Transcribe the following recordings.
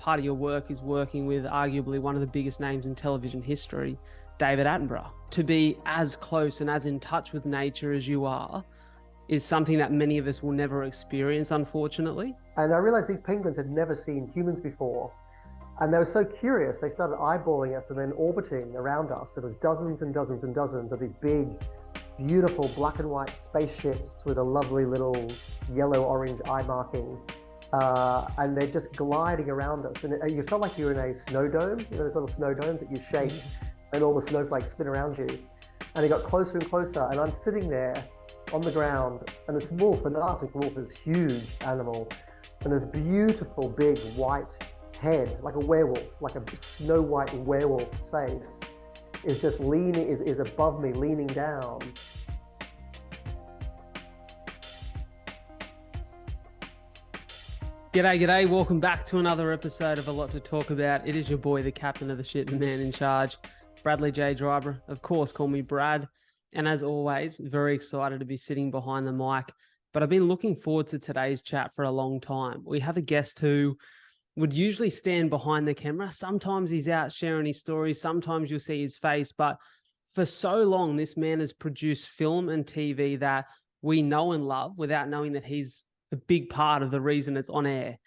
part of your work is working with arguably one of the biggest names in television history, David Attenborough. To be as close and as in touch with nature as you are is something that many of us will never experience, unfortunately. And I realized these penguins had never seen humans before. And they were so curious, they started eyeballing us and then orbiting around us. There was dozens and dozens and dozens of these big, beautiful black and white spaceships with a lovely little yellow-orange eye marking. And they're just gliding around us. And you felt like you were in a snow dome, you know, those little snow domes that you shake and all the snowflakes spin around you. And it got closer and closer, and I'm sitting there on the ground, and this wolf, an Arctic wolf, is a huge animal, and this beautiful big white head, like a werewolf, like a snow white werewolf's face, is just leaning, is above me, leaning down. G'day, welcome back to another episode of A Lot to Talk About. It is your boy, the captain of the ship, the man in charge, Bradley J. Driver. Of course, call me Brad. And as always, very excited to be sitting behind the mic. But I've been looking forward to today's chat for a long time. We have a guest who would usually stand behind the camera. Sometimes he's out sharing his stories. Sometimes you'll see his face. But for so long, this man has produced film and TV that we know and love without knowing that he's a big part of the reason it's on air.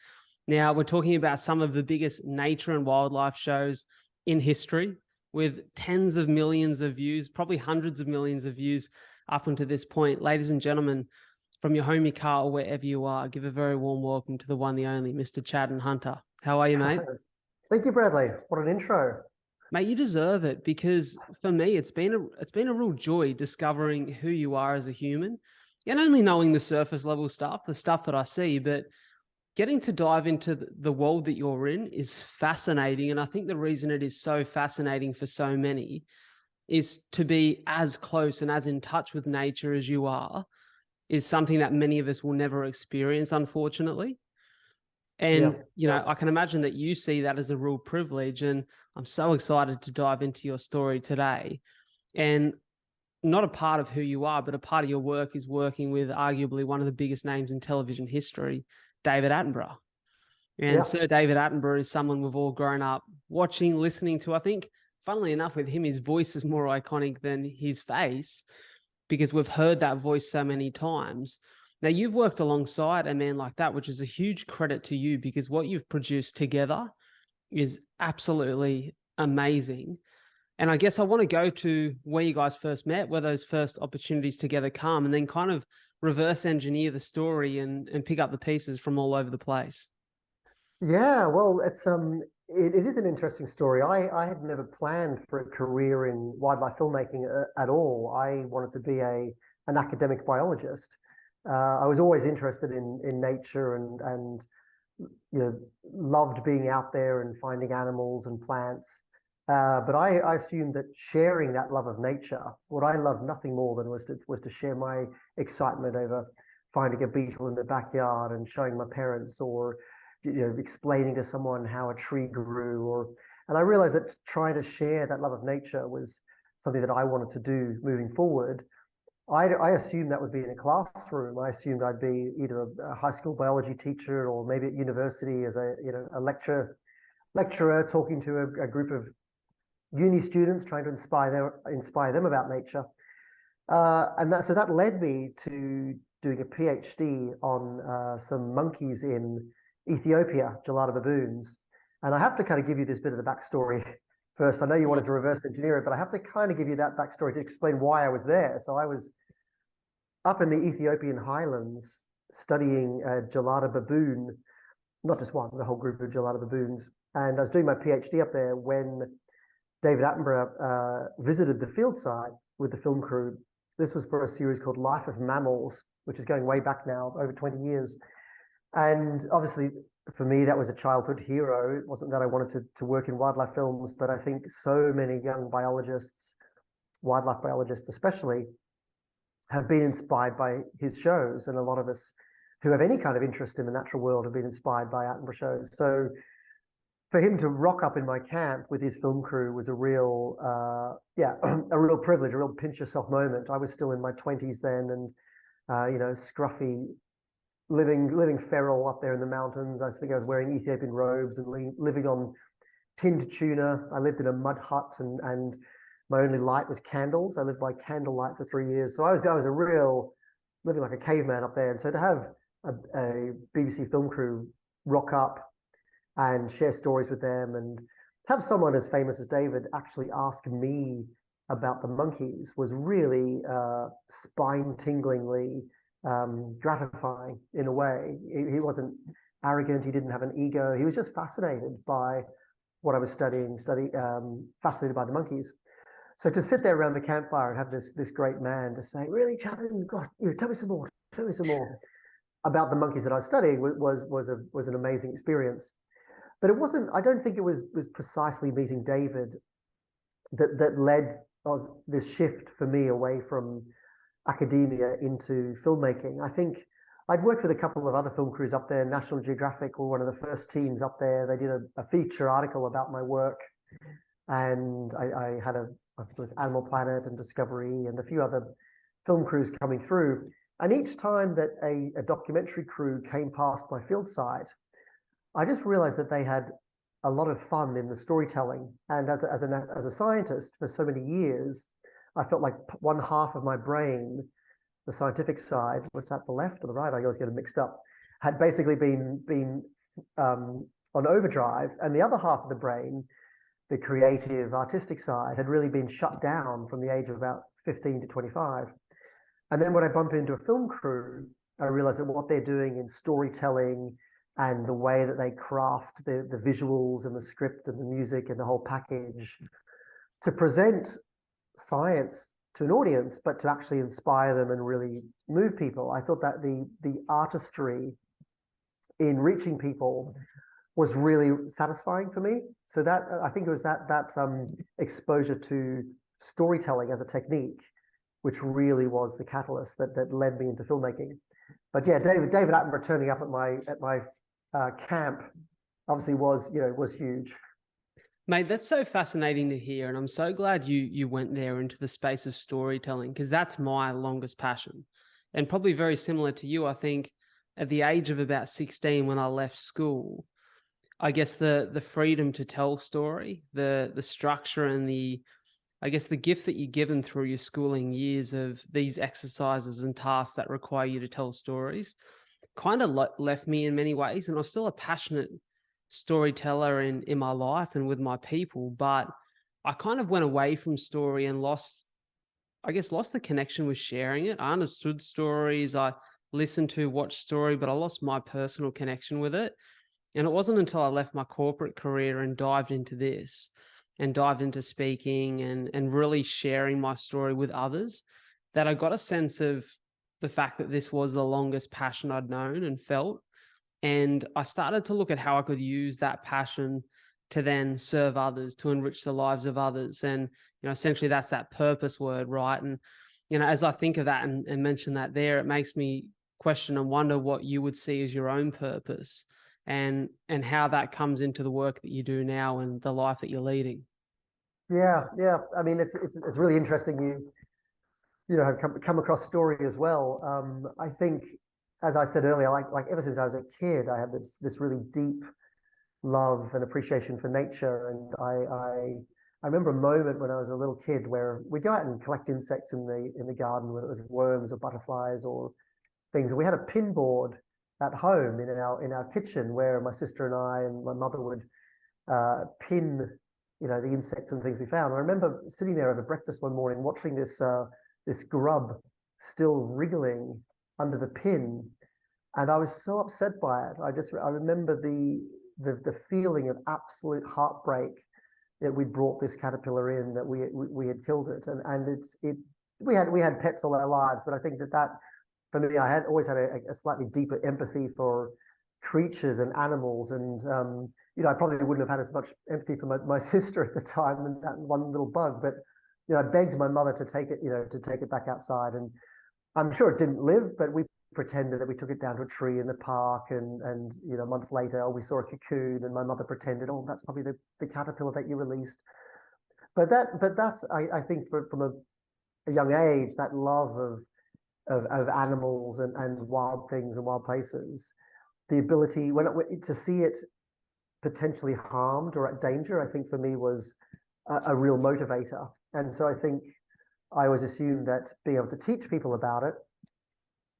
Now, we're talking about some of the biggest nature and wildlife shows in history with tens of millions of views, probably hundreds of millions of views up until this point. Ladies and gentlemen, from your home, your car, or wherever you are, give a very warm welcome to the one, the only, Mr. Chadden Hunter. How are you, mate? Thank you, Bradley. What an intro. Mate, you deserve it, because for me, it's been a real joy discovering who you are as a human, and only knowing the surface level stuff, the stuff that I see, but getting to dive into the world that you're in is fascinating. And I think the reason it is so fascinating for so many is to be as close and as in touch with nature as you are is something that many of us will never experience, unfortunately. And, I can imagine that you see that as a real privilege. And I'm so excited to dive into your story today. And not a part of who you are, but a part of your work is working with arguably one of the biggest names in television history, David Attenborough. And Sir David Attenborough is someone we've all grown up watching, listening to. I think, funnily enough, with him, his voice is more iconic than his face, because we've heard that voice so many times. Now, you've worked alongside a man like that, which is a huge credit to you, because what you've produced together is absolutely amazing. And I guess I want to go to where you guys first met, where those first opportunities together come, and then kind of reverse engineer the story and pick up the pieces from all over the place. Yeah, well, it is an interesting story. I had never planned for a career in wildlife filmmaking at all. I wanted to be an academic biologist. I was always interested in nature and loved being out there and finding animals and plants. But I assumed that sharing that love of nature, what I loved nothing more than was to share my excitement over finding a beetle in the backyard and showing my parents, or explaining to someone how a tree grew, and I realized that trying to share that love of nature was something that I wanted to do moving forward. I assumed that would be in a classroom. I assumed I'd be either a high school biology teacher, or maybe at university as a lecturer talking to a group of uni students, trying to inspire them about nature. So that led me to doing a PhD on some monkeys in Ethiopia, gelada baboons. And I have to kind of give you this bit of the backstory first. I know you wanted to reverse engineer it, but I have to kind of give you that backstory to explain why I was there. So I was up in the Ethiopian highlands studying gelada baboon, not just one, the whole group of gelada baboons. And I was doing my PhD up there when David Attenborough visited the field site with the film crew. This was for a series called Life of Mammals, which is going way back now, over 20 years. And obviously, for me, that was a childhood hero. It wasn't that I wanted to work in wildlife films, but I think so many young biologists, wildlife biologists especially, have been inspired by his shows. And a lot of us who have any kind of interest in the natural world have been inspired by Attenborough shows. So for him to rock up in my camp with his film crew was a real, a real privilege, a real pinch yourself moment. I was still in my 20s then, and scruffy living feral up there in the mountains. I think I was wearing Ethiopian robes and living on tinned tuna. I lived in a mud hut, and my only light was candles. I lived by candlelight for 3 years. So I was a real living like a caveman up there. And so to have a BBC film crew rock up and share stories with them, and have someone as famous as David actually ask me about the monkeys was really spine-tinglingly gratifying in a way. He wasn't arrogant. He didn't have an ego. He was just fascinated by what I was studying, fascinated by the monkeys. So to sit there around the campfire and have this great man to say, really, Chadden, God, tell me some more about the monkeys that I was studying was an amazing experience. But it wasn't, I don't think it was precisely meeting David that led this shift for me away from academia into filmmaking. I think I'd worked with a couple of other film crews up there. National Geographic were one of the first teams up there. They did a feature article about my work. And I had was Animal Planet and Discovery and a few other film crews coming through. And each time that a documentary crew came past my field site, I just realized that they had a lot of fun in the storytelling. And as a scientist for so many years, I felt like one half of my brain, the scientific side, what's that, the left or the right? I always get them mixed up, had basically been on overdrive, and the other half of the brain, the creative, artistic side, had really been shut down from the age of about 15 to 25. And then when I bump into a film crew, I realized that what they're doing in storytelling and the way that they craft the visuals and the script and the music and the whole package to present science to an audience, but to actually inspire them and really move people. I thought that the artistry in reaching people was really satisfying for me. So that I think it was that exposure to storytelling as a technique, which really was the catalyst that led me into filmmaking. But yeah, David Attenborough turning up at my camp obviously was huge. Mate, that's so fascinating to hear. And I'm so glad you went there into the space of storytelling, because that's my longest passion. And probably very similar to you, I think at the age of about 16 when I left school, I guess the freedom to tell story, the structure and the gift that you're given through your schooling years of these exercises and tasks that require you to tell stories kind of left me in many ways. And I was still a passionate storyteller in my life and with my people, but I kind of went away from story and lost the connection with sharing it. I understood stories, I listened to, watched story, but I lost my personal connection with it. And it wasn't until I left my corporate career and dived into this and dived into speaking and really sharing my story with others that I got a sense of the fact that this was the longest passion I'd known and felt. And I started to look at how I could use that passion to then serve others, to enrich the lives of others. And, essentially that's that purpose word, right? And, as I think of that and mention that there, it makes me question and wonder what you would see as your own purpose and how that comes into the work that you do now and the life that you're leading. Yeah. I mean, it's really interesting. You have come across story as well. I think, as I said earlier, like ever since I was a kid, I had this really deep love and appreciation for nature. And I remember a moment when I was a little kid where we'd go out and collect insects in the garden, whether it was worms or butterflies or things. And we had a pin board at home in our kitchen where my sister and I and my mother would pin the insects and things we found. I remember sitting there over breakfast one morning watching this grub still wriggling under the pin, and I was so upset by it. I remember the feeling of absolute heartbreak that we brought this caterpillar in, that we had killed it, and we had pets all our lives, but I think that for me, I had always had a slightly deeper empathy for creatures and animals, and I probably wouldn't have had as much empathy for my sister at the time and that one little bug, but I begged my mother to take it back outside, and I'm sure it didn't live, but we pretended that we took it down to a tree in the park, and a month later, we saw a cocoon, and my mother pretended, oh, that's probably the caterpillar that you released. But that's I think from a young age, that love of animals and wild things and wild places, the ability to see it potentially harmed or at danger, I think for me was a real motivator. And so I think I always assumed that being able to teach people about it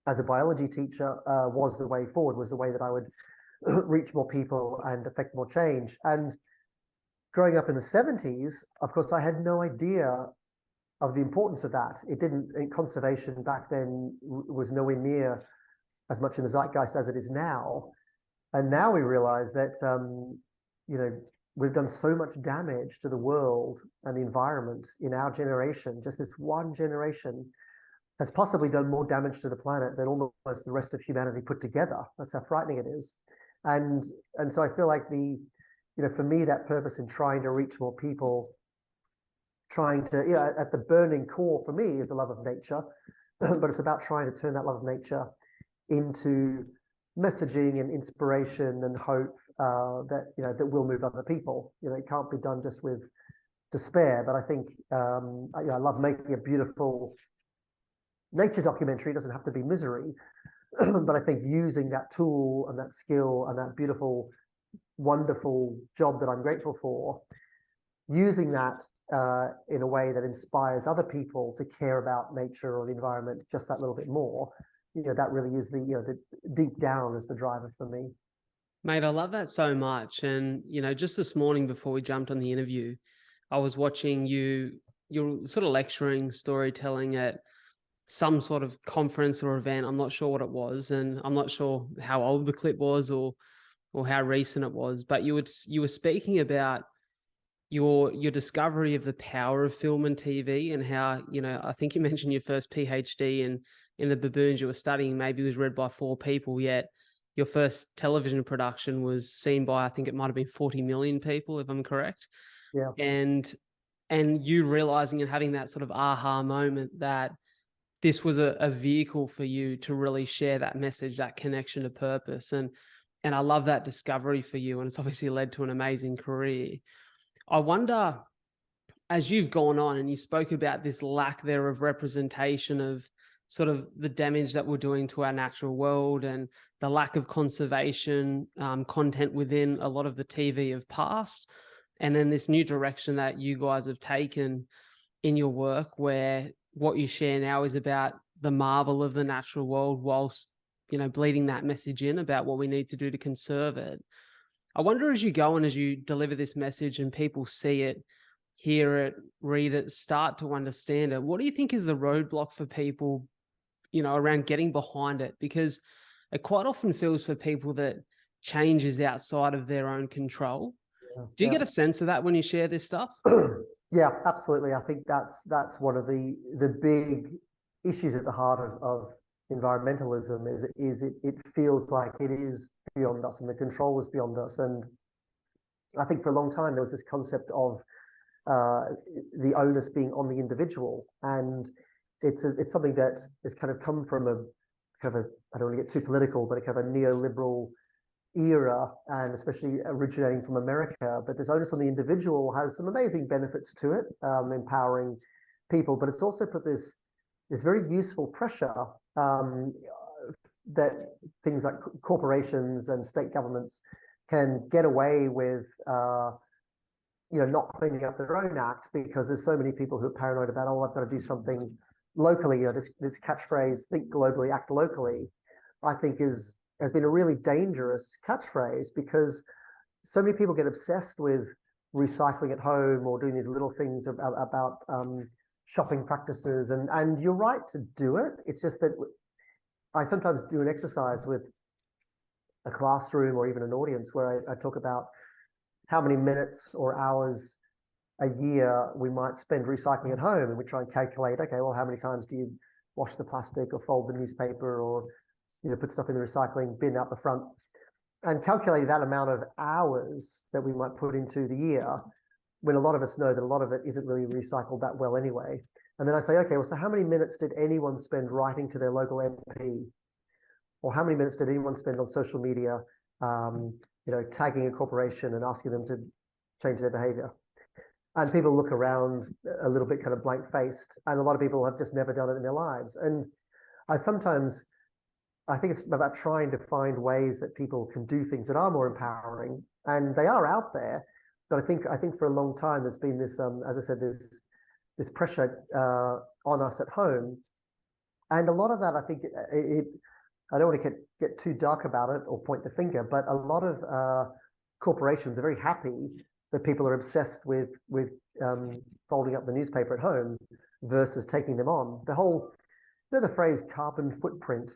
as a biology teacher was the way forward, was the way that I would reach more people and affect more change. And growing up in the 70s, of course, I had no idea of the importance of that. Conservation back then was nowhere near as much in the zeitgeist as it is now. And now we realize that, we've done so much damage to the world and the environment in our generation. Just this one generation has possibly done more damage to the planet than almost the rest of humanity put together. That's how frightening it is. And so I feel like for me, that purpose in trying to reach more people, trying to, at the burning core for me is a love of nature, but it's about trying to turn that love of nature into messaging and inspiration and hope that will move other people. It can't be done just with despair, but I think I love making a beautiful nature documentary. It doesn't have to be misery, but I think using that tool and that skill and that beautiful, wonderful job that I'm grateful for, using that in a way that inspires other people to care about nature or the environment just that little bit more, that really is the deep down is the driver for me. Mate, I love that so much. And, just this morning before we jumped on the interview, I was watching you're sort of lecturing, storytelling at some sort of conference or event. I'm not sure what it was, and I'm not sure how old the clip was or how recent it was, but you were speaking about your discovery of the power of film and TV, and how, I think you mentioned your first PhD in the baboons you were studying maybe was read by 4 people, yet your first television production was seen by, I think it might have been 40 million people, if I'm correct. Yeah. And you realizing and having that sort of aha moment that this was a vehicle for you to really share that message, that connection to purpose. And I love that discovery for you. And it's obviously led to an amazing career. I wonder, as you've gone on and you spoke about this lack there of representation of sort of the damage that we're doing to our natural world and the lack of conservation content within a lot of the TV of past, and then this new direction that you guys have taken in your work, where what you share now is about the marvel of the natural world whilst, bleeding that message in about what we need to do to conserve it. I wonder, as you go and as you deliver this message and people see it, hear it, read it, start to understand it, what do you think is the roadblock for people, around getting behind it? Because it quite often feels for people that change is outside of their own control. Do you get a sense of that when you share this stuff? Yeah, absolutely. I think that's one of the big issues at the heart of environmentalism is it feels like it is beyond us and the control is beyond us. And I think for a long time there was this concept of the onus being on the individual, and it's something that has kind of come from I don't want to get too political, but a kind of a neoliberal era, and especially originating from America. But this onus on the individual has some amazing benefits to it, empowering people, but it's also put this very useful pressure that things like corporations and state governments can get away with not cleaning up their own act, because there's so many people who are paranoid about, I've got to do something locally. This catchphrase, think globally, act locally, I think has been a really dangerous catchphrase, because so many people get obsessed with recycling at home or doing these little things about shopping practices. And you're right to do it. It's just that I sometimes do an exercise with a classroom or even an audience where I talk about how many minutes or hours a year we might spend recycling at home, and we try and calculate, okay, well, how many times do you wash the plastic or fold the newspaper or put stuff in the recycling bin out the front, and calculate that amount of hours that we might put into the year, when a lot of us know that a lot of it isn't really recycled that well anyway. And then I say, okay, well, so how many minutes did anyone spend writing to their local MP? Or how many minutes did anyone spend on social media, tagging a corporation and asking them to change their behavior? And people look around a little bit kind of blank-faced, and a lot of people have just never done it in their lives. And I think it's about trying to find ways that people can do things that are more empowering, and they are out there. But I think for a long time there's been this, as I said, this pressure on us at home, and a lot of that, I think I don't want to get too dark about it or point the finger, but a lot of corporations are very happy that people are obsessed with folding up the newspaper at home versus taking them on. The whole, the phrase carbon footprint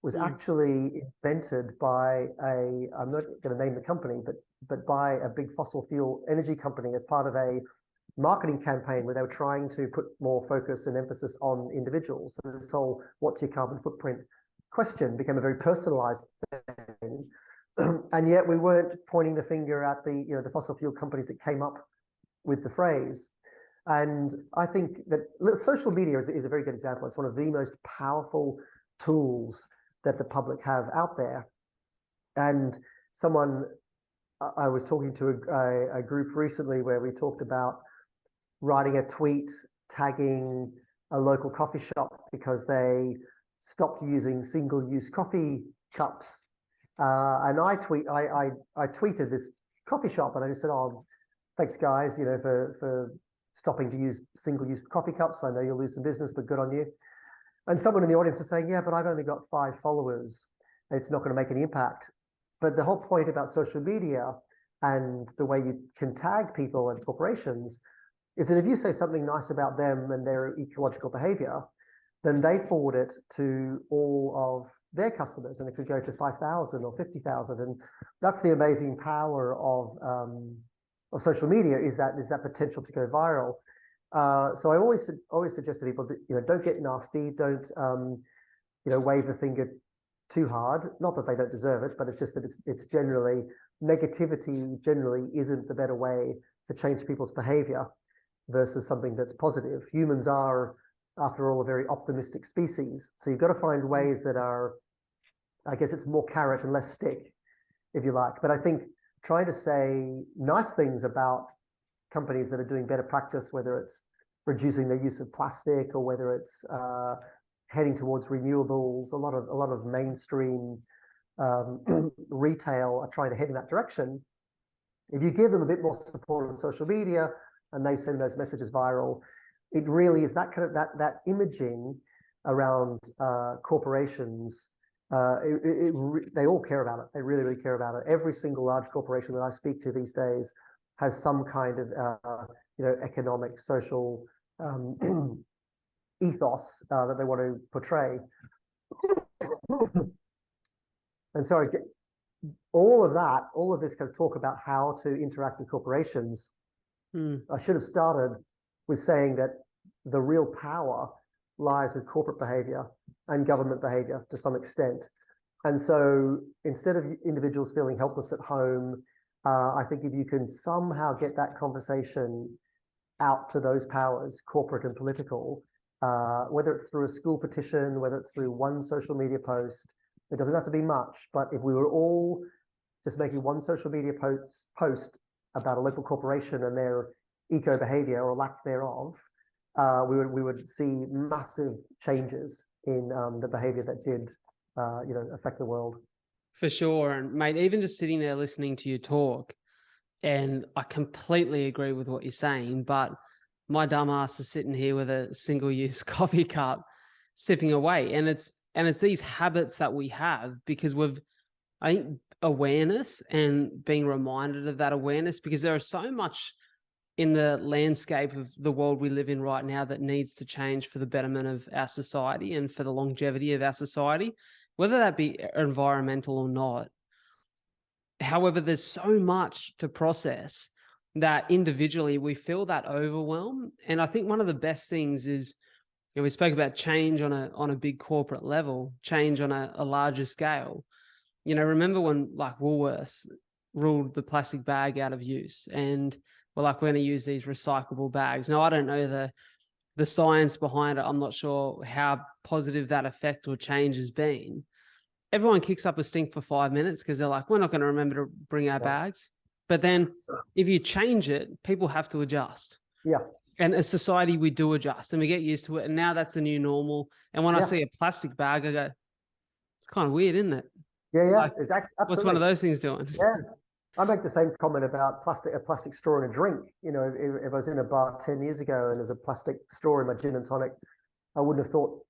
was actually invented by I'm not going to name the company, but by a big fossil fuel energy company as part of a marketing campaign where they were trying to put more focus and emphasis on individuals. So this whole "what's your carbon footprint" question became a very personalized thing, and yet we weren't pointing the finger at the fossil fuel companies that came up with the phrase. And I think that social media is a very good example. It's one of the most powerful tools that the public have out there. And I was talking to a group recently where we talked about writing a tweet tagging a local coffee shop because they stopped using single-use coffee cups. And I tweeted this coffee shop and I just said, "Oh, thanks guys, for stopping to use single-use coffee cups. I know you'll lose some business, but good on you." And someone in the audience was saying, "Yeah, but I've only got 5 followers. It's not going to make any impact." But the whole point about social media and the way you can tag people and corporations is that if you say something nice about them and their ecological behavior, then they forward it to all of their customers, and it could go to 5,000 or 50,000. And that's the amazing power of social media, is that potential to go viral. So I always suggest to people that, don't get nasty, don't wave the finger too hard. Not that they don't deserve it, but it's just that it's generally negativity generally isn't the better way to change people's behavior versus something that's positive. Humans are, after all, a very optimistic species. So you've got to find ways that are, I guess it's more carrot and less stick, if you like. But I think trying to say nice things about companies that are doing better practice, whether it's reducing their use of plastic or whether it's heading towards renewables, a lot of mainstream retail are trying to head in that direction. If you give them a bit more support on social media and they send those messages viral, it really is that kind of that imaging around corporations. They all care about it. They really, really care about it. Every single large corporation that I speak to these days has some kind of economic, social ethos that they want to portray. And so all of this kind of talk about how to interact with corporations, I should have started with saying that the real power lies with corporate behavior and government behavior to some extent. And so instead of individuals feeling helpless at home, I think if you can somehow get that conversation out to those powers, corporate and political, whether it's through a school petition, whether it's through one social media post, it doesn't have to be much, but if we were all just making one social media post about a local corporation and their eco behavior or lack thereof, we would see massive changes in the behavior that did affect the world. For sure. And mate, even just sitting there listening to you talk, and I completely agree with what you're saying, but my dumb ass is sitting here with a single-use coffee cup sipping away. And it's these habits that we have because I think awareness and being reminded of that awareness, because there is so much in the landscape of the world we live in right now that needs to change for the betterment of our society and for the longevity of our society, whether that be environmental or not. However, there's so much to process that individually we feel that overwhelm. And I think one of the best things is, we spoke about change on a big corporate level, change on a larger scale. Remember when like Woolworths ruled the plastic bag out of use and we're like, we're going to use these recyclable bags. Now, I don't know the science behind it. I'm not sure how positive that effect or change has been. Everyone kicks up a stink for 5 minutes because they're like, we're not going to remember to bring our bags. But then if you change it, people have to adjust. Yeah. And as society, we do adjust and we get used to it. And now that's the new normal. And when I see a plastic bag, I go, it's kind of weird, isn't it? Yeah, Like, exactly. Absolutely. what's one of those things doing? Yeah. I make the same comment about a plastic straw in a drink. You know, if I was in a bar 10 years ago and there's a plastic straw in my gin and tonic, I wouldn't have thought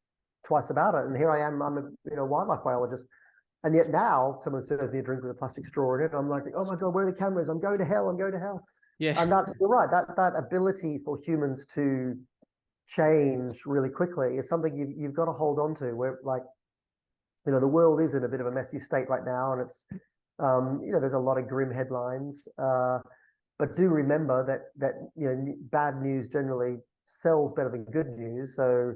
twice about it. And here I am, I'm a wildlife biologist. And yet now someone serves me a drink with a plastic straw in it. I'm like, oh my God, where are the cameras? I'm going to hell. I'm going to hell. Yeah. And you're right, that ability for humans to change really quickly is something you've got to hold on to, where, like, you know, the world is in a bit of a messy state right now, and it's, you know, there's a lot of grim headlines, but do remember that you know, bad news generally sells better than good news. So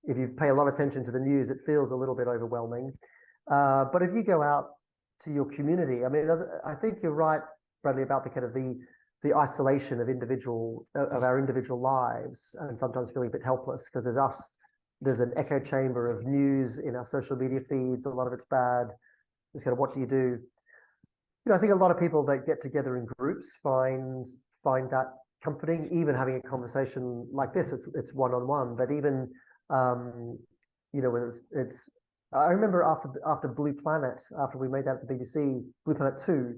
if you pay a lot of attention to the news, it feels a little bit overwhelming. But if you go out to your community, I mean, I think you're right, Bradley, about the kind of the isolation of our individual lives, and sometimes feeling a bit helpless because there's an echo chamber of news in our social media feeds. A lot of it's bad. It's kind of, what do you do? You know, I think a lot of people that get together in groups find that comforting. Even having a conversation like this, it's one-on-one. But even you know, when it's I remember after Blue Planet, after we made that at the BBC, Blue Planet 2.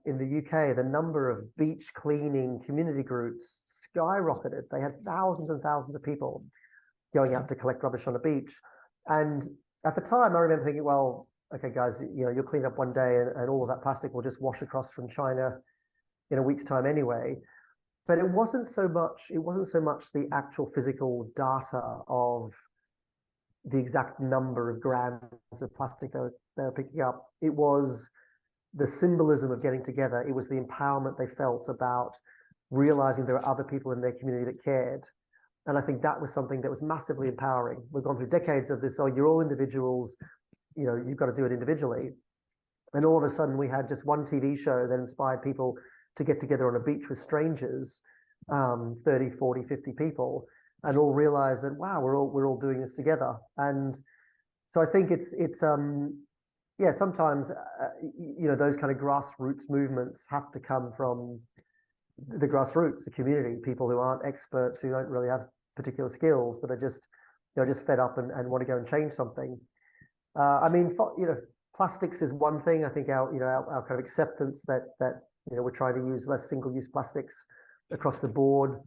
In the UK, the number of beach cleaning community groups skyrocketed. They had thousands and thousands of people going out to collect rubbish on the beach. And at the time, I remember thinking, well, okay, guys, you know, you'll clean up one day and all of that plastic will just wash across from China in a week's time anyway. But it wasn't so much the actual physical data of the exact number of grams of plastic they were picking up. It was the symbolism of getting together. It was the empowerment they felt about realizing there were other people in their community that cared. And I think that was something that was massively empowering. We've gone through decades of this, oh, you're all individuals, you know, you've got to do it individually. And all of a sudden we had just one TV show that inspired people to get together on a beach with strangers, 30, 40, 50 people, and all realize that, wow, we're all doing this together. And so I think it's yeah, sometimes, you know, those kind of grassroots movements have to come from the grassroots, the community, people who aren't experts, who don't really have particular skills, but are just, you know, just fed up and want to go and change something. I mean, you know, plastics is one thing. I think our kind of acceptance that you know, we're trying to use less single-use plastics across the board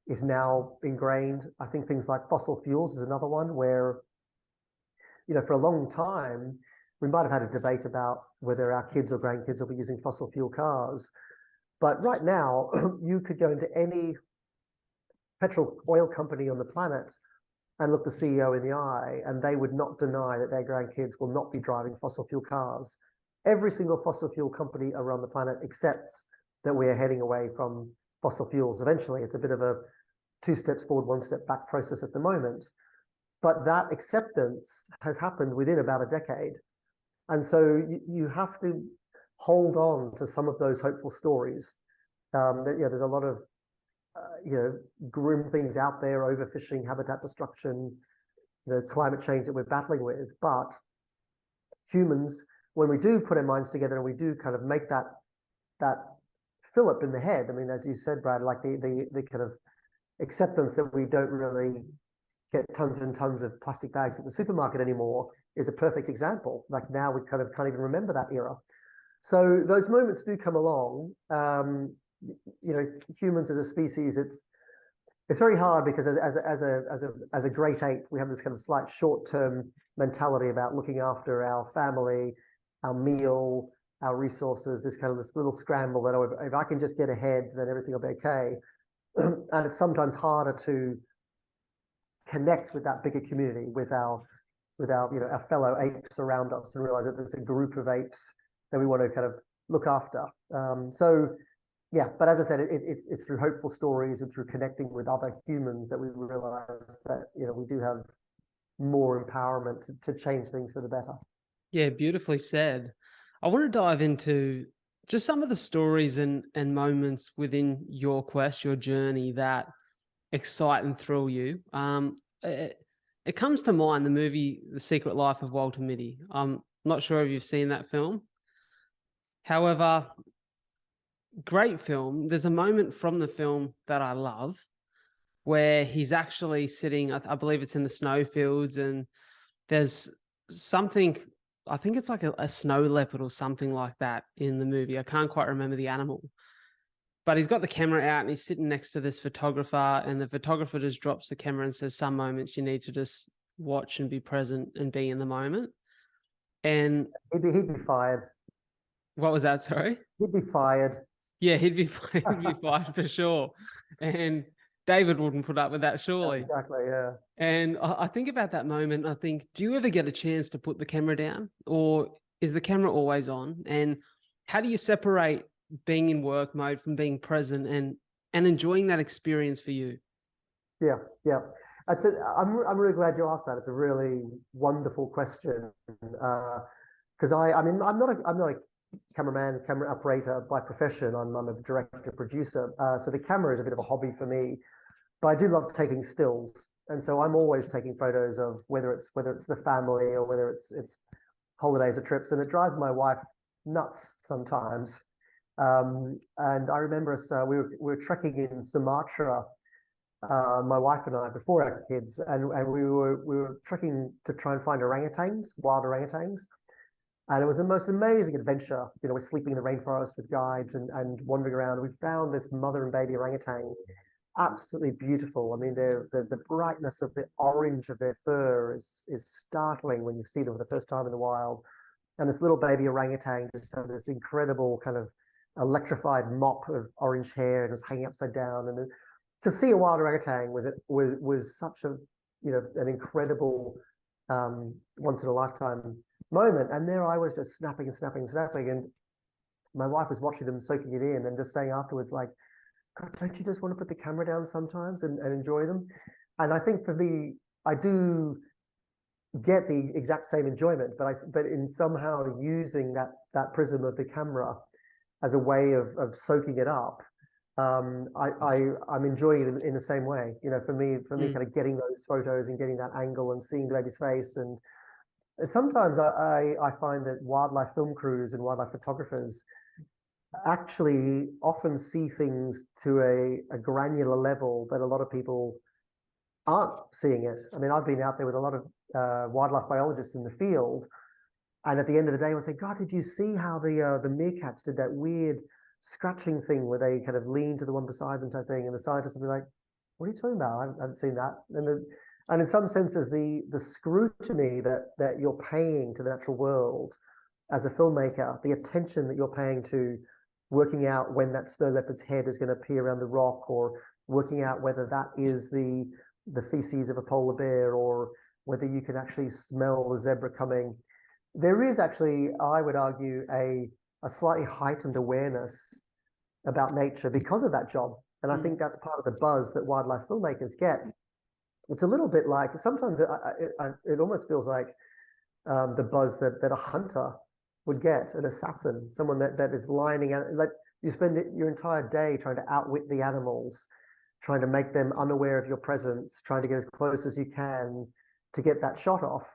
is now ingrained. I think things like fossil fuels is another one where, you know, for a long time, we might have had a debate about whether our kids or grandkids will be using fossil fuel cars. But right now, you could go into any petrol oil company on the planet and look the CEO in the eye, and they would not deny that their grandkids will not be driving fossil fuel cars. Every single fossil fuel company around the planet accepts that we are heading away from fossil fuels. Eventually, it's a bit of a 2 steps forward, 1 step back process at the moment. But that acceptance has happened within about a decade. And so you have to hold on to some of those hopeful stories. There's a lot of grim things out there: overfishing, habitat destruction, climate change that we're battling with. But humans, when we do put our minds together and we do kind of make that fillip in the head, I mean, as you said, Brad, like the kind of acceptance that we don't really get tons and tons of plastic bags at the supermarket anymore is a perfect example. Like, now we kind of can't even remember that era. So those moments do come along. Humans as a species, it's very hard because as a great ape, we have this kind of slight short-term mentality about looking after our family, our meal, our resources, this little scramble that, if I can just get ahead, then everything will be okay. And it's sometimes harder to connect with that bigger community, with our fellow apes around us, and realize that there's a group of apes that we want to kind of look after. Yeah, but as I said, it's through hopeful stories and through connecting with other humans that we realize that we do have more empowerment to change things for the better. Yeah, beautifully said. I want to dive into just some of the stories and moments within your quest, your journey, that excite and thrill you. It comes to mind the movie The Secret Life of Walter Mitty. I'm not sure if you've seen that film. However, great film. There's a moment from the film that I love where he's actually sitting, I believe it's in the snowfields, and there's something, I think it's like a snow leopard or something like that in the movie. I can't quite remember the animal, but he's got the camera out and he's sitting next to this photographer, and the photographer just drops the camera and says, some moments you need to just watch and be present and be in the moment. And He'd be fired. what was that? Sorry? He'd be fired. Yeah, he'd be fired for sure. And David wouldn't put up with that, surely. Exactly, yeah. And I think about that moment. I think, do you ever get a chance to put the camera down, or is the camera always on? And how do you separate being in work mode from being present and enjoying that experience for you? Yeah, yeah. I'm really glad you asked that. It's a really wonderful question. Because I mean, I'm not a cameraman, camera operator by profession. I'm a director, producer. So the camera is a bit of a hobby for me, but I do love taking stills. And so I'm always taking photos of whether it's the family or whether it's holidays or trips. And it drives my wife nuts sometimes. And I remember us, we were trekking in Sumatra, my wife and I, before our kids, and we were trekking to try and find orangutans, wild orangutans. And it was the most amazing adventure. You know, we're sleeping in the rainforest with guides and wandering around. We found this mother and baby orangutan, absolutely beautiful. I mean, the brightness of the orange of their fur is startling when you see them for the first time in the wild. And this little baby orangutan just had this incredible kind of electrified mop of orange hair and was hanging upside down. And to see a wild orangutan was such a, you know, an incredible once in a lifetime moment. And there I was just snapping and snapping and snapping. And my wife was watching them, soaking it in, and just saying afterwards, like, God, don't you just want to put the camera down sometimes and enjoy them? And I think for me, I do get the exact same enjoyment, but in somehow using that prism of the camera as a way of soaking it up, I'm enjoying it in the same way. You know, for me, kind of getting those photos and getting that angle and seeing the baby's face. And sometimes I find that wildlife film crews and wildlife photographers actually often see things to a granular level that a lot of people aren't seeing it. I mean, I've been out there with a lot of wildlife biologists in the field, and at the end of the day, we'll say, God, did you see how the meerkats did that weird scratching thing where they kind of lean to the one beside them type thing? And the scientists will be like, what are you talking about? I haven't seen that. And in some senses, the scrutiny that you're paying to the natural world as a filmmaker, the attention that you're paying to working out when that snow leopard's head is going to appear around the rock, or working out whether that is the feces of a polar bear, or whether you can actually smell the zebra coming. There is actually, I would argue, a slightly heightened awareness about nature because of that job. And I think that's part of the buzz that wildlife filmmakers get. It's a little bit like, sometimes it almost feels like the buzz that a hunter would get, an assassin, someone that is lining out, like you spend your entire day trying to outwit the animals, trying to make them unaware of your presence, trying to get as close as you can to get that shot off.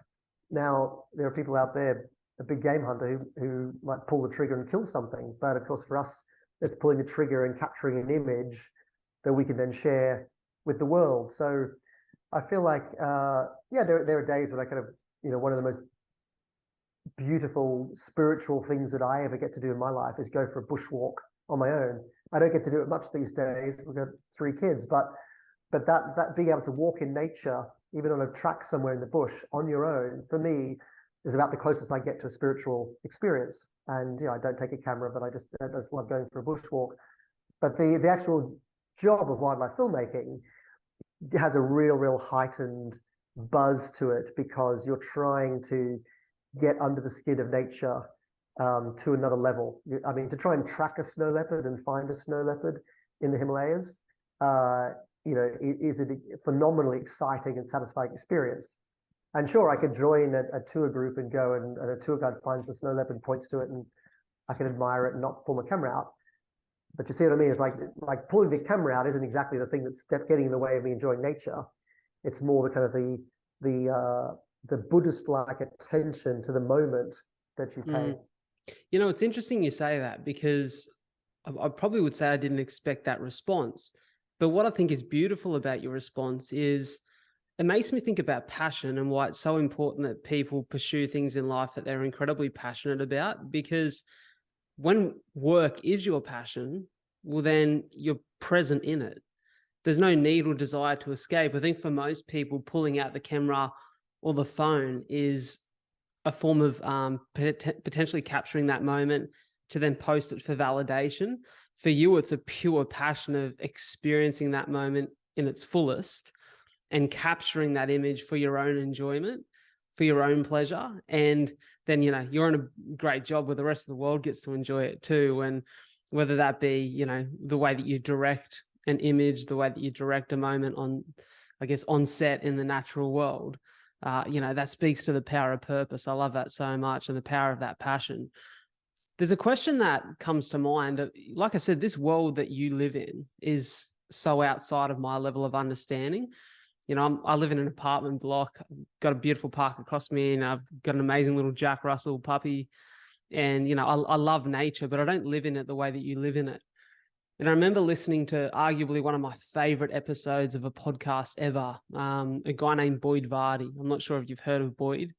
Now, there are people out there, a big game hunter who might pull the trigger and kill something. But of course, for us, it's pulling the trigger and capturing an image that we can then share with the world. So I feel like, yeah, there are days when I kind of, you know, one of the most beautiful spiritual things that I ever get to do in my life is go for a bushwalk on my own. I don't get to do it much these days. We've got 3 kids, but that being able to walk in nature, even on a track somewhere in the bush on your own, for me, is about the closest I get to a spiritual experience. And you know, I don't take a camera, but I just love going for a bushwalk. But the actual job of wildlife filmmaking has a real heightened buzz to it, because you're trying to get under the skin of nature to another level. I mean, to try and track a snow leopard and find a snow leopard in the Himalayas, you know, is a phenomenally exciting and satisfying experience. And sure, I could join a tour group and go and a tour guide finds the snow leopard, points to it, and I can admire it and not pull my camera out. But you see what I mean? It's like pulling the camera out isn't exactly the thing that's getting in the way of me enjoying nature. It's more the kind of the Buddhist-like attention to the moment that you pay. You know, it's interesting you say that, because I probably would say I didn't expect that response. But what I think is beautiful about your response is it makes me think about passion and why it's so important that people pursue things in life that they're incredibly passionate about. Because when work is your passion, well, then you're present in it. There's no need or desire to escape. I think for most people, pulling out the camera or the phone is a form of potentially capturing that moment to then post it for validation. For you, it's a pure passion of experiencing that moment in its fullest and capturing that image for your own enjoyment, for your own pleasure. And then, you're in a great job where the rest of the world gets to enjoy it too. And whether that be, the way that you direct an image, the way that you direct a moment on set in the natural world, that speaks to the power of purpose. I love that so much, and the power of that passion. There's a question that comes to mind. Like I said, this world that you live in is so outside of my level of understanding. I live in an apartment block, I've got a beautiful park across me, and I've got an amazing little Jack Russell puppy. And, I love nature, but I don't live in it the way that you live in it. And I remember listening to arguably one of my favorite episodes of a podcast ever, a guy named Boyd Vardy. I'm not sure if you've heard of Boyd,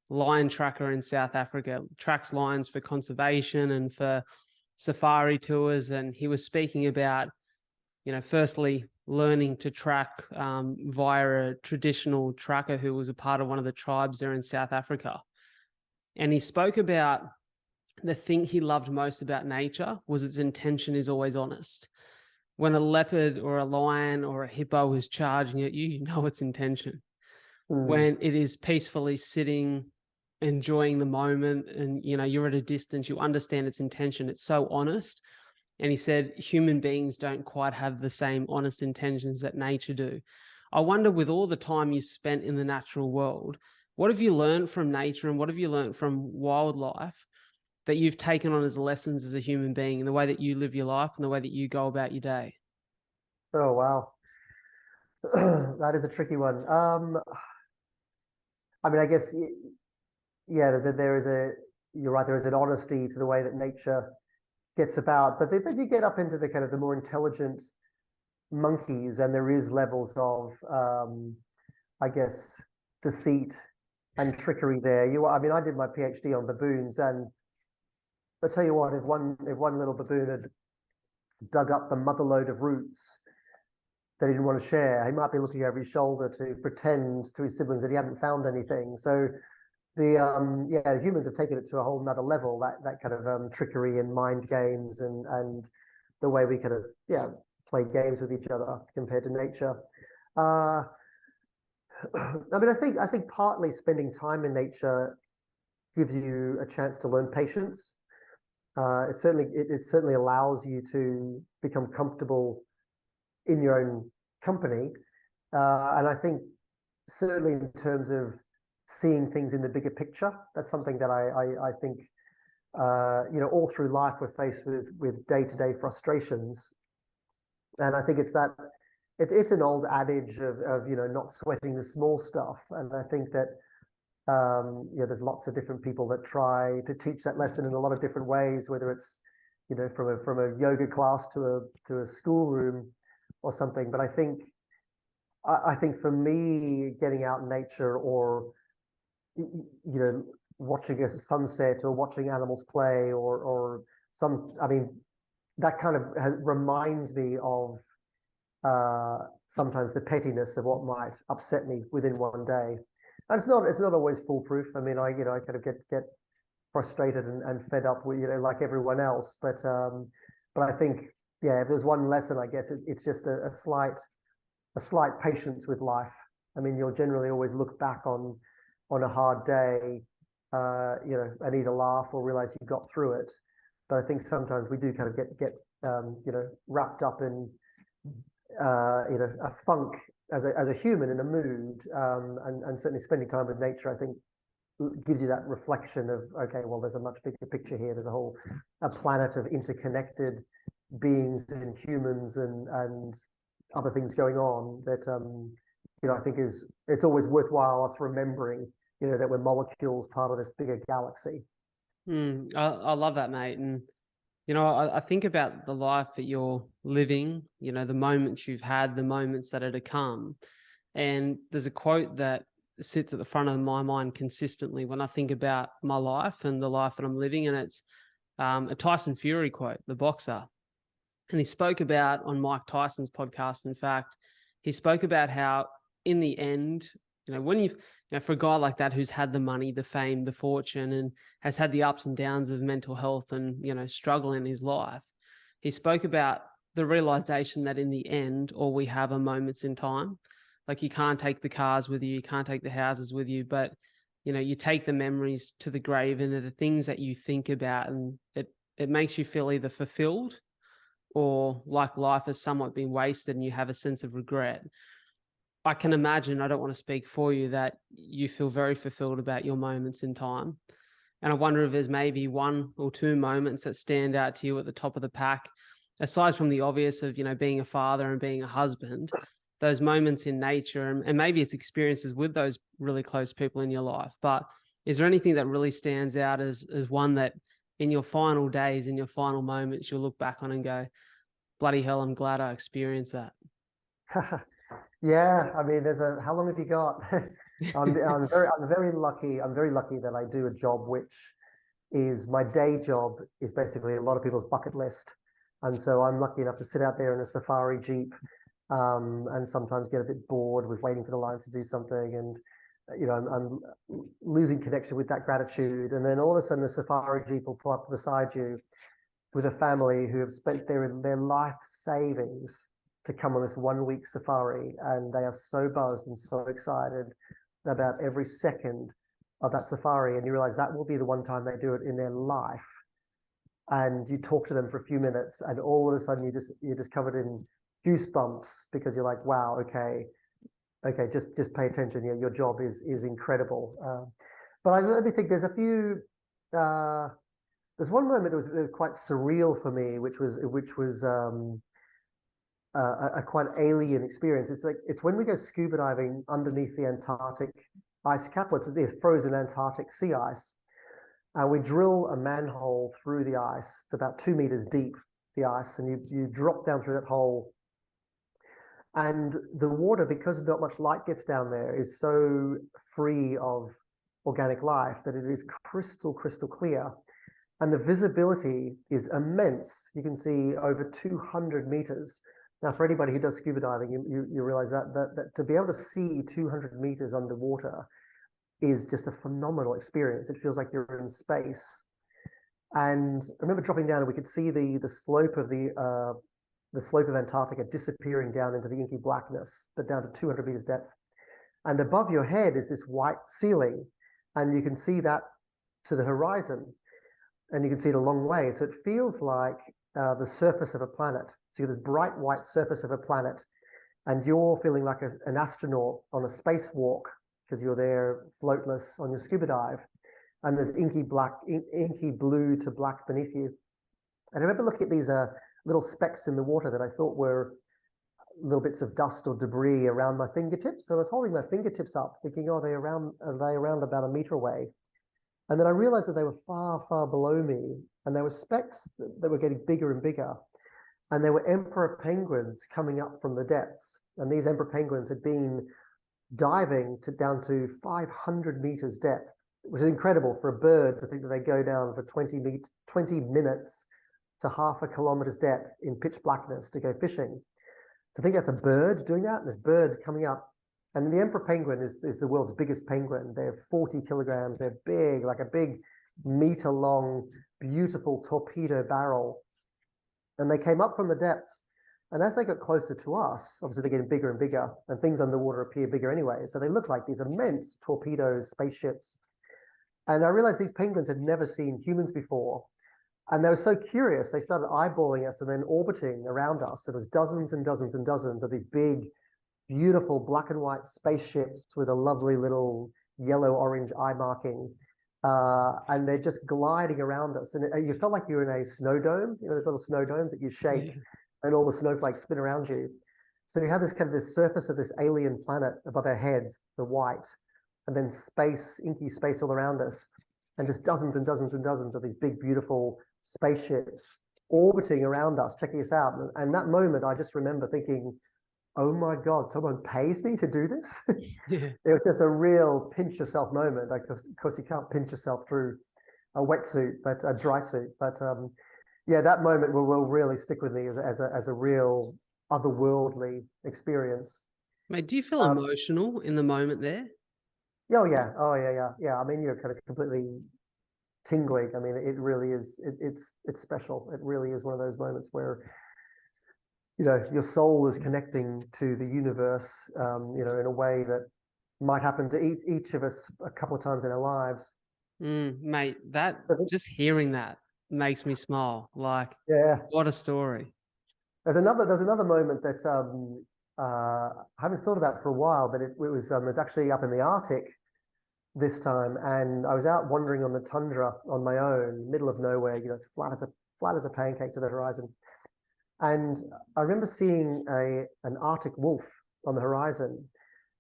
lion tracker in South Africa, tracks lions for conservation and for safari tours. And he was speaking about, firstly, learning to track via a traditional tracker who was a part of one of the tribes there in South Africa. And he spoke about the thing he loved most about nature was its intention is always honest. When a leopard or a lion or a hippo is charging at you, you know its intention. When it is peacefully sitting, enjoying the moment, and you're at a distance, you understand its intention. It's so honest. And he said human beings don't quite have the same honest intentions that nature do. I wonder, with all the time you spent in the natural world, what have you learned from nature and what have you learned from wildlife that you've taken on as lessons as a human being in the way that you live your life and the way that you go about your day? Oh, wow. That is a tricky one. I guess, yeah, you're right, there is an honesty to the way that nature gets about, but you get up into the kind of the more intelligent monkeys, and there is levels of, I guess, deceit and trickery there. I did my PhD on baboons, and I'll tell you what, if one little baboon had dug up the mother load of roots that he didn't want to share, he might be looking over his shoulder to pretend to his siblings that he hadn't found anything. So the humans have taken it to a whole nother level, that kind of trickery and mind games and the way we kind of play games with each other compared to nature. I think partly spending time in nature gives you a chance to learn patience. It certainly allows you to become comfortable in your own company, and I think certainly in terms of seeing things in the bigger picture, that's something that I think all through life we're faced with day-to-day frustrations, and I think it's an old adage of not sweating the small stuff, and I think that there's lots of different people that try to teach that lesson in a lot of different ways, whether it's from a yoga class to a schoolroom or something. But I think for me, getting out in nature or watching a sunset or watching animals play or that kind of reminds me of sometimes the pettiness of what might upset me within one day. And it's not always foolproof. I kind of get frustrated and fed up with like everyone else. But I think if there's one lesson, I guess it's just a slight patience with life. You'll generally always look back on a hard day, and either laugh or realize you got through it. But I think sometimes we do kind of get wrapped up in a funk as a human, in a mood, and certainly spending time with nature, I think, gives you that reflection of, okay, well, there's a much bigger picture here. There's a planet of interconnected beings and humans and other things going on that I think it's always worthwhile us remembering that we're molecules part of this bigger galaxy. I love that, mate. And I think about the life that you're living, the moments you've had, the moments that are to come. And there's a quote that sits at the front of my mind consistently when I think about my life and the life that I'm living. And it's a Tyson Fury quote, the boxer. And he spoke about on Mike Tyson's podcast, in fact, he spoke about how in the end, when for a guy like that who's had the money, the fame, the fortune, and has had the ups and downs of mental health and, struggle in his life, he spoke about the realization that in the end, all we have are moments in time. Like, you can't take the cars with you can't take the houses with you, but, you take the memories to the grave, and they're the things that you think about, and it makes you feel either fulfilled or like life has somewhat been wasted and you have a sense of regret. I can imagine, I don't want to speak for you, that you feel very fulfilled about your moments in time. And I wonder if there's maybe one or two moments that stand out to you at the top of the pack, aside from the obvious of, being a father and being a husband, those moments in nature, and maybe it's experiences with those really close people in your life. But is there anything that really stands out as one that in your final days, in your final moments, you'll look back on and go, bloody hell, I'm glad I experienced that? Yeah, I mean, how long have you got? I'm very lucky. I'm very lucky that I do a job which is my day job is basically a lot of people's bucket list. And so I'm lucky enough to sit out there in a safari jeep, and sometimes get a bit bored with waiting for the line to do something. And, I'm losing connection with that gratitude. And then all of a sudden the safari jeep will pull up beside you with a family who have spent their life savings to come on this 1 week safari, and they are so buzzed and so excited about every second of that safari. And you realize that will be the one time they do it in their life. And you talk to them for a few minutes, and all of a sudden you're just covered in goosebumps, because you're like, wow, okay, just pay attention. Yeah, your job is incredible. But let me think. There's a few. There's one moment that was quite surreal for me, which was a quite alien experience. It's when we go scuba diving underneath the Antarctic ice cap, what's the frozen Antarctic sea ice, and we drill a manhole through the ice. It's about 2 meters deep, the ice, and you drop down through that hole. And the water, because not much light gets down there, is so free of organic life that it is crystal clear. And the visibility is immense. You can see over 200 meters. Now, for anybody who does scuba diving, you realize that to be able to see 200 meters underwater is just a phenomenal experience. It feels like you're in space. And I remember dropping down, and we could see the slope of the slope of Antarctica disappearing down into the inky blackness, but down to 200 meters depth. And above your head is this white ceiling, and you can see that to the horizon, and you can see it a long way. So it feels like the surface of a planet. So you have this bright white surface of a planet, and you're feeling like an astronaut on a spacewalk, because you're there floatless on your scuba dive, and there's inky blue to black beneath you. And I remember looking at these little specks in the water that I thought were little bits of dust or debris around my fingertips. So I was holding my fingertips up, thinking, are they around about a meter away? And then I realized that they were far below me, and there were specks that were getting bigger and bigger. And there were emperor penguins coming up from the depths. And these emperor penguins had been diving down to 500 meters depth, which is incredible for a bird to think that they go down for 20 minutes to half a kilometer's depth in pitch blackness to go fishing. To think that's a bird doing that, and this bird coming up. And the emperor penguin is the world's biggest penguin. They're 40 kilograms. They're big, like a big meter-long, beautiful torpedo barrel. And they came up from the depths. And as they got closer to us, obviously they're getting bigger and bigger, and things underwater appear bigger anyway. So they look like these immense torpedoes, spaceships. And I realized these penguins had never seen humans before. And they were so curious, they started eyeballing us and then orbiting around us. There was dozens and dozens and dozens of these big, beautiful black and white spaceships with a lovely little yellow-orange eye marking. And they're just gliding around us. And you felt like you were in a snow dome, those little snow domes that you shake, and all the snowflakes spin around you. So you have this kind of this surface of this alien planet above our heads, the white, and then space, inky space all around us, and just dozens and dozens and dozens of these big, beautiful spaceships. orbiting around us, checking us out. And that moment, I just remember thinking, oh my God, someone pays me to do this? Yeah. It was just a real pinch yourself moment. Like, of course, you can't pinch yourself through a wetsuit, but a dry suit. But yeah, that moment will really stick with me as a real otherworldly experience. Mate, do you feel emotional in the moment there? Oh yeah, yeah. I mean, you're kind of completely tingling. I mean, it really is. It's special. It really is one of those moments where your soul is connecting to the universe, in a way that might happen to each of us a couple of times in our lives. Mate, that just hearing that makes me smile. Like, Yeah. what a story. There's another moment that I haven't thought about for a while, but it was actually up in the Arctic this time, and I was out wandering on the tundra on my own, middle of nowhere. It's flat as a pancake to the horizon. And I remember seeing an Arctic wolf on the horizon,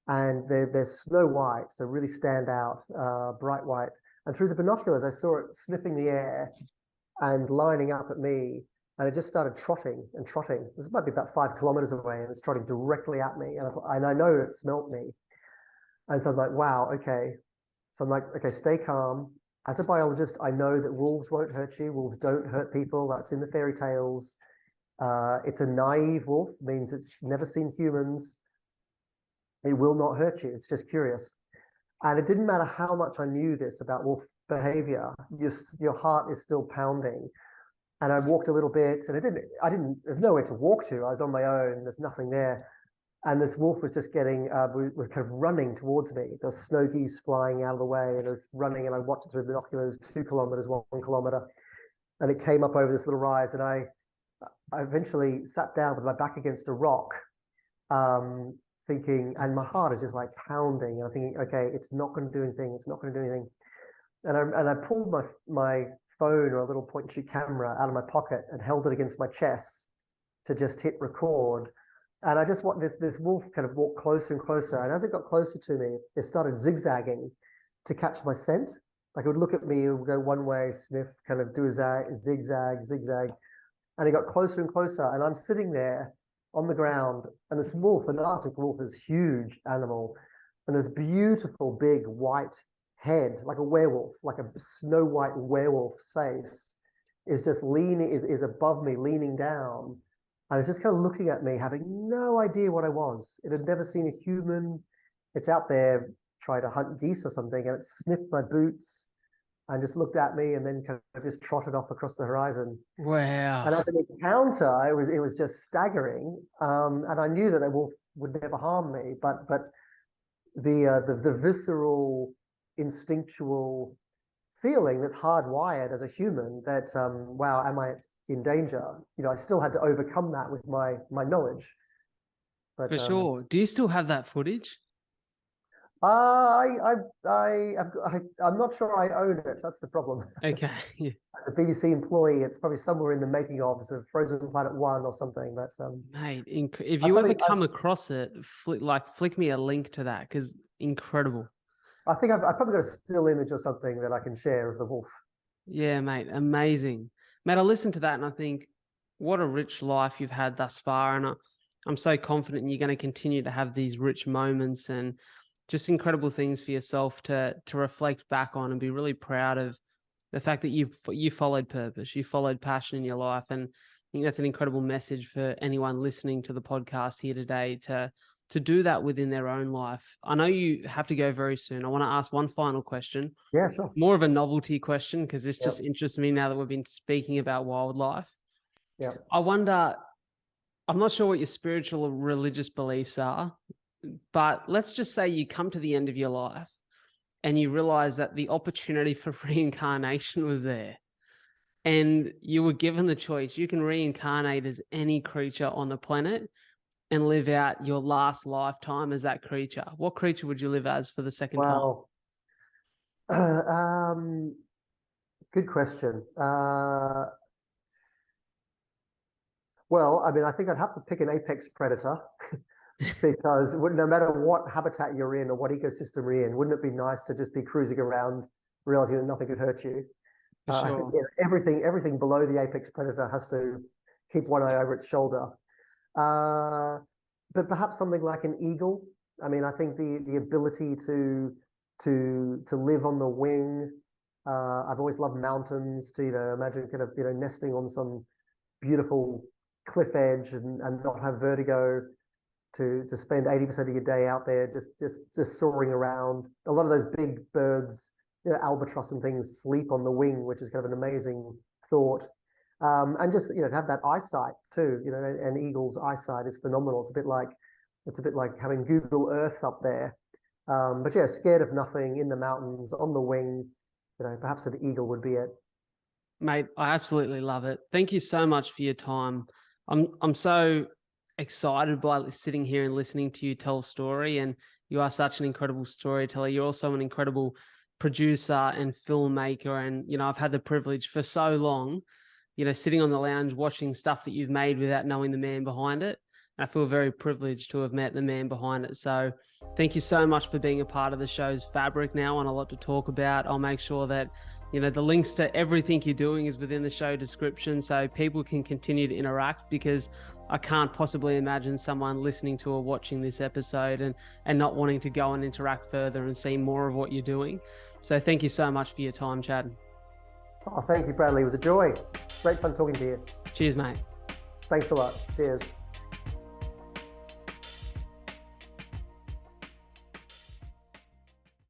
and they're snow white, so really stand out, bright white. And through the binoculars, I saw it sniffing the air and lining up at me, and it just started trotting and trotting. This might be about 5 kilometers away, and it's trotting directly at me. And I know it smelt me, and so I'm like, wow, okay. So I'm like, okay, stay calm. As a biologist, I know that wolves won't hurt you. Wolves don't hurt people. That's in the fairy tales. It's a naive wolf, means it's never seen humans. It will not hurt you. It's just curious. And it didn't matter how much I knew this about wolf behavior, your heart is still pounding. And I walked a little bit, and there's nowhere to walk to. I was on my own. There's nothing there. And this wolf was just was kind of running towards me. There's snow geese flying out of the way, and it was running, and I watched it through binoculars, 2 kilometers, 1 kilometer. And it came up over this little rise, and I eventually sat down with my back against a rock, thinking, and my heart is just like pounding. And I'm thinking, okay, it's not going to do anything. It's not going to do anything. And I pulled my phone or a little point and shoot camera out of my pocket and held it against my chest to just hit record. And I just want this wolf kind of walk closer and closer. And as it got closer to me, it started zigzagging to catch my scent. Like it would look at me, it would go one way, sniff, kind of do a zigzag, zigzag. And it got closer and closer. And I'm sitting there on the ground. And this wolf, an Arctic wolf, is a huge animal. And this beautiful big white head, like a werewolf, like a snow white werewolf's face, is just is above me, leaning down. And it's just kind of looking at me, having no idea what I was. It had never seen a human. It's out there trying to hunt geese or something, and it sniffed my boots and just looked at me and then kind of just trotted off across the horizon. Wow. And as an encounter, it was just staggering. And I knew that a wolf would never harm me, but the visceral, instinctual feeling that's hardwired as a human that wow, am I in danger? I still had to overcome that with my knowledge. But For sure. Do you still have that footage? I'm not sure I own it. That's the problem. Okay. Yeah. As a BBC employee, it's probably somewhere in the making ofs of Frozen Planet 1 or something. But Mate, if you ever come across it, flick me a link to that, because incredible. I think I've probably got a still image or something that I can share of the wolf. Yeah, mate, amazing. Mate, I listen to that and I think, what a rich life you've had thus far. And I'm so confident you're going to continue to have these rich moments and just incredible things for yourself to reflect back on and be really proud of the fact that you followed purpose, you followed passion in your life. And I think that's an incredible message for anyone listening to the podcast here today to do that within their own life. I know you have to go very soon. I want to ask one final question. Yeah, sure. More of a novelty question, because this just interests me now that we've been speaking about wildlife. Yeah. I wonder, I'm not sure what your spiritual or religious beliefs are, but let's just say you come to the end of your life and you realize that the opportunity for reincarnation was there. And you were given the choice. You can reincarnate as any creature on the planet and live out your last lifetime as that creature. What creature would you live as for the second time? Good question. Well, I mean, I think I'd have to pick an apex predator because no matter what habitat you're in or what ecosystem you're in, wouldn't it be nice to just be cruising around, realizing that nothing could hurt you? For I think sure. everything below the apex predator has to keep one eye over its shoulder. But perhaps something like an eagle. I mean, I think the ability to live on the wing. I've always loved mountains. To imagine kind of nesting on some beautiful cliff edge and not have vertigo. To spend 80% of your day out there just soaring around. A lot of those big birds, albatross and things, sleep on the wing, which is kind of an amazing thought. And just to have that eyesight too. An eagle's eyesight is phenomenal. It's a bit like having Google Earth up there. But yeah, scared of nothing, in the mountains, on the wing. Perhaps an eagle would be it. Mate, I absolutely love it. Thank you so much for your time. I'm so excited by sitting here and listening to you tell a story, and you are such an incredible storyteller. You're also an incredible producer and filmmaker, and I've had the privilege for so long, sitting on the lounge watching stuff that you've made without knowing the man behind it. And I feel very privileged to have met the man behind it. So thank you so much for being a part of the show's fabric now, and a lot to talk about. I'll make sure that the links to everything you're doing is within the show description, so people can continue to interact, because I can't possibly imagine someone listening to or watching this episode and not wanting to go and interact further and see more of what you're doing. So thank you so much for your time, Chadden. Oh, thank you, Bradley. It was a joy. Great fun talking to you. Cheers, mate. Thanks a lot. Cheers.